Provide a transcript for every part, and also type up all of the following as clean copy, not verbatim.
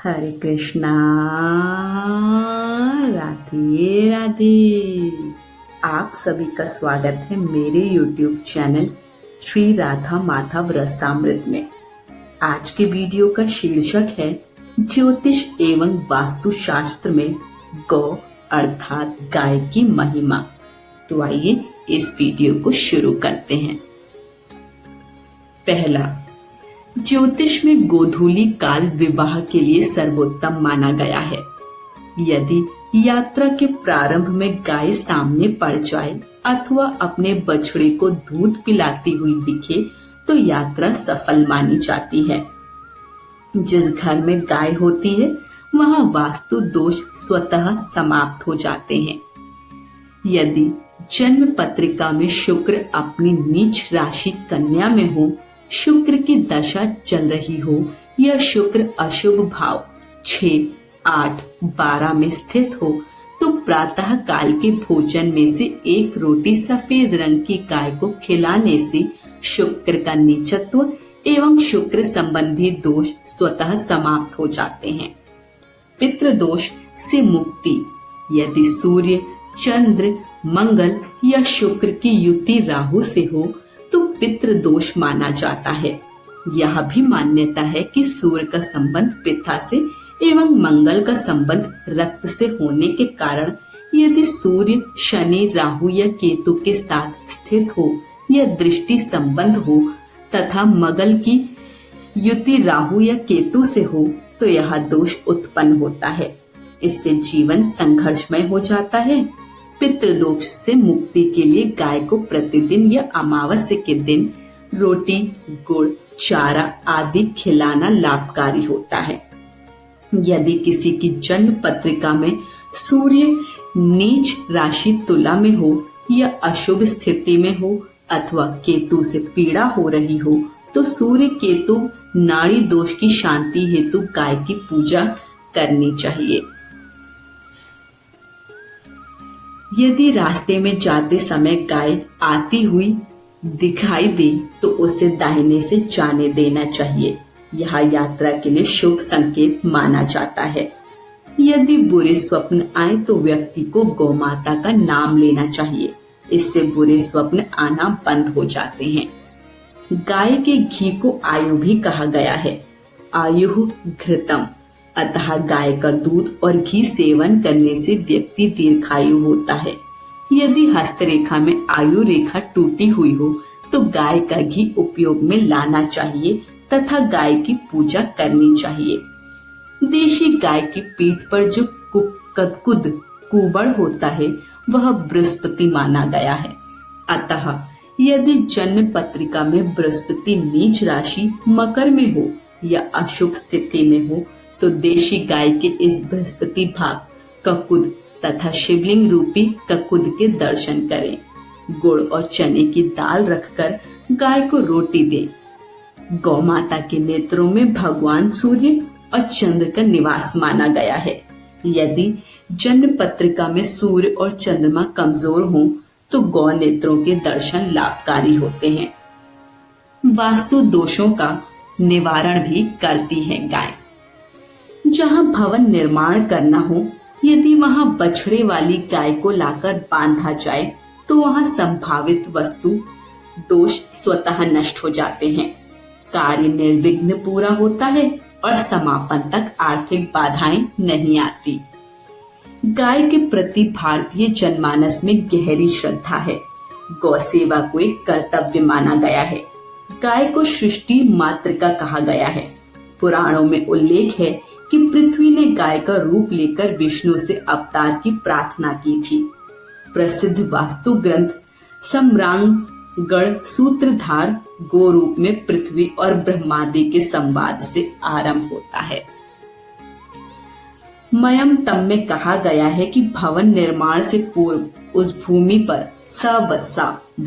हरे कृष्णा। राधे राधे। आप सभी का स्वागत है मेरे YouTube चैनल श्री राधा माधव रसामृत में। आज के वीडियो का शीर्षक है ज्योतिष एवं वास्तुशास्त्र में गौ अर्थात गाय की महिमा। तो आइए इस वीडियो को शुरू करते हैं। पहला, ज्योतिष में गोधूली काल विवाह के लिए सर्वोत्तम माना गया है। यदि यात्रा के प्रारंभ में गाय सामने पड़ जाए अथवा अपने बछड़े को दूध पिलाती हुई दिखे तो यात्रा सफल मानी जाती है। जिस घर में गाय होती है वहां वास्तु दोष स्वतः समाप्त हो जाते हैं। यदि जन्म पत्रिका में शुक्र अपनी नीच राशि कन्या में हो, शुक्र की दशा चल रही हो या शुक्र अशुभ भाव 6, 8, 12 में स्थित हो तो प्रातः काल के भोजन में से एक रोटी सफेद रंग की गाय को खिलाने से शुक्र का नीचत्व एवं शुक्र संबंधी दोष स्वतः समाप्त हो जाते हैं। पितृदोष से मुक्ति। यदि सूर्य, चंद्र, मंगल या शुक्र की युति राहु से हो तो पितृ दोष माना जाता है। यह भी मान्यता है कि सूर्य का संबंध पिता से एवं मंगल का संबंध रक्त से होने के कारण यदि सूर्य, शनि, राहु या केतु के साथ स्थित हो या दृष्टि संबंध हो तथा मंगल की युति राहु या केतु से हो तो यह दोष उत्पन्न होता है। इससे जीवन संघर्षमय हो जाता है। पितृदोष से मुक्ति के लिए गाय को प्रतिदिन या अमावस्या के दिन रोटी, गुड़, चारा आदि खिलाना लाभकारी होता है। यदि किसी की जन्म पत्रिका में सूर्य नीच राशि तुला में हो या अशुभ स्थिति में हो अथवा केतु से पीड़ा हो रही हो तो सूर्य केतु नाड़ी दोष की शांति हेतु गाय की पूजा करनी चाहिए। यदि रास्ते में जाते समय गाय आती हुई दिखाई दे तो उसे दाहिने से जाने देना चाहिए। यह यात्रा के लिए शुभ संकेत माना जाता है। यदि बुरे स्वप्न आए तो व्यक्ति को गौमाता का नाम लेना चाहिए। इससे बुरे स्वप्न आना बंद हो जाते हैं। गाय के घी को आयु भी कहा गया है। आयु घृतम, अतः गाय का दूध और घी सेवन करने से व्यक्ति दीर्घायु होता है। यदि हस्तरेखा में आयु रेखा टूटी हुई हो तो गाय का घी उपयोग में लाना चाहिए तथा गाय की पूजा करनी चाहिए। देशी गाय की पीठ पर जो कदकुद कुबड़ होता है वह बृहस्पति माना गया है। अतः यदि जन्म पत्रिका में बृहस्पति नीच राशि मकर में हो या अशुभ स्थिति में हो तो देशी गाय के इस बृहस्पति भाग ककुद तथा शिवलिंग रूपी ककुद के दर्शन करें। गुड़ और चने की दाल रखकर गाय को रोटी दें। गौ माता के नेत्रों में भगवान सूर्य और चंद्र का निवास माना गया है। यदि जन्म पत्रिका में सूर्य और चंद्रमा कमजोर हों तो गौ नेत्रों के दर्शन लाभकारी होते हैं। वास्तु दोषों का निवारण भी करती है गाय। जहाँ भवन निर्माण करना हो, यदि वहाँ बछड़े वाली गाय को लाकर बांधा जाए तो वहाँ संभावित वस्तु दोष स्वतः नष्ट हो जाते हैं। कार्य निर्विघ्न पूरा होता है और समापन तक आर्थिक बाधाएं नहीं आती। गाय के प्रति भारतीय जनमानस में गहरी श्रद्धा है। गौ सेवा को एक कर्तव्य माना गया है। गाय को सृष्टि मातृका कहा गया है। पुराणों में उल्लेख है कि पृथ्वी ने गाय का रूप लेकर विष्णु से अवतार की प्रार्थना की थी। प्रसिद्ध वास्तु ग्रंथ सम्रांगण सूत्रधार गो रूप में पृथ्वी और ब्रह्मादि के संवाद से आरंभ होता है। मयम तम में कहा गया है कि भवन निर्माण से पूर्व उस भूमि पर सवत्सा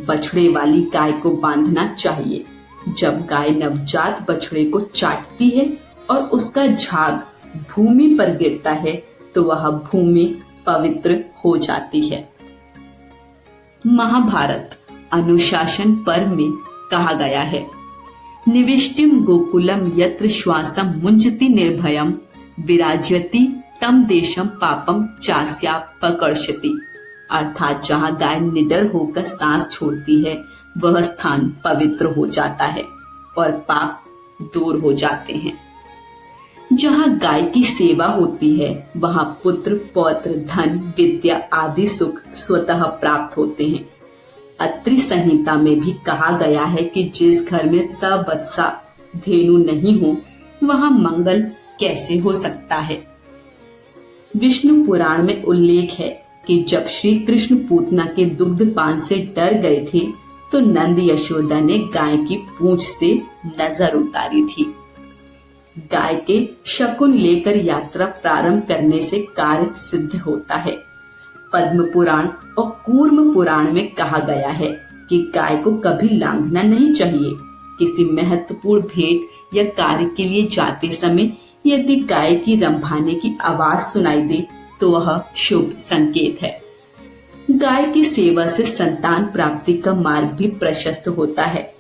बछड़े वाली गाय को बांधना चाहिए। जब गाय नवजात बछड़े को चाटती है और उसका झाग भूमि पर गिरता है तो वह भूमि पवित्र हो जाती है। महाभारत अनुशासन पर्व में कहा गया है, निविष्टिम गोकुलम यत्र श्वासम मुंजति निर्भयम विराजति तम देशम पापम चास्यापकर्षति। अर्थात जहाँ गाय निडर होकर सांस छोड़ती है वह स्थान पवित्र हो जाता है और पाप दूर हो जाते हैं। जहाँ गाय की सेवा होती है वहाँ पुत्र पौत्र धन विद्या आदि सुख स्वतः प्राप्त होते हैं। अत्रि संहिता में भी कहा गया है कि जिस घर में सवत्सा धेनु नहीं हो वहाँ मंगल कैसे हो सकता है। विष्णु पुराण में उल्लेख है कि जब श्री कृष्ण पूतना के दुग्धपान से डर गए थे तो नंद यशोदा ने गाय की पूंछ से नजर उतारी थी। गाय के शकुन लेकर यात्रा प्रारंभ करने से कार्य सिद्ध होता है। पद्म पुराण और कूर्म पुराण में कहा गया है कि गाय को कभी लांघना नहीं चाहिए। किसी महत्वपूर्ण भेंट या कार्य के लिए जाते समय यदि गाय की रंभाने की आवाज सुनाई दे तो वह शुभ संकेत है। गाय की सेवा से संतान प्राप्ति का मार्ग भी प्रशस्त होता है।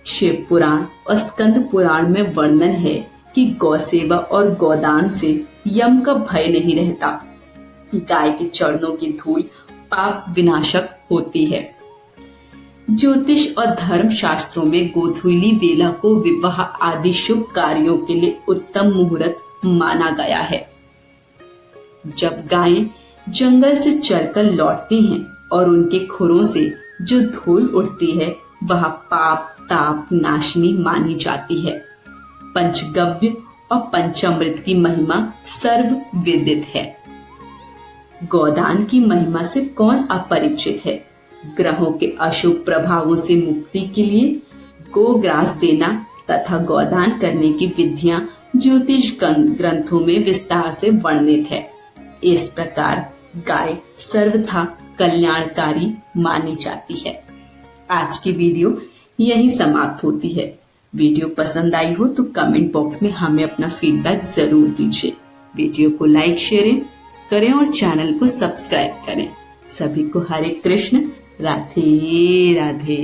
शिव पुराण और स्कंद पुराण में वर्णन है कि गौ सेवा और गोदान से यम का भय नहीं रहता। गाय के चरणों की धूल पाप विनाशक होती है। ज्योतिष और धर्म शास्त्रों में गोधूली बेला को विवाह आदि शुभ कार्यों के लिए उत्तम मुहूर्त माना गया है। जब गायें जंगल से चरकर लौटती हैं और उनके खुरों से जो धूल उठती है वह पाप ताप नाशनी मानी जाती है। पंचगव्य और पंचामृत की महिमा सर्व विदित है। गोदान की महिमा से कौन अपरिचित है। ग्रहों के अशुभ प्रभावों से मुक्ति के लिए गोग्रास देना तथा गोदान करने की विधियां ज्योतिष ग्रंथों में विस्तार से वर्णित है। इस प्रकार गाय सर्वथा कल्याणकारी मानी जाती है। आज की वीडियो यही समाप्त होती है। वीडियो पसंद आई हो तो कमेंट बॉक्स में हमें अपना फीडबैक जरूर दीजिए। वीडियो को लाइक शेयर करें और चैनल को सब्सक्राइब करें। सभी को हरे कृष्ण, राधे राधे।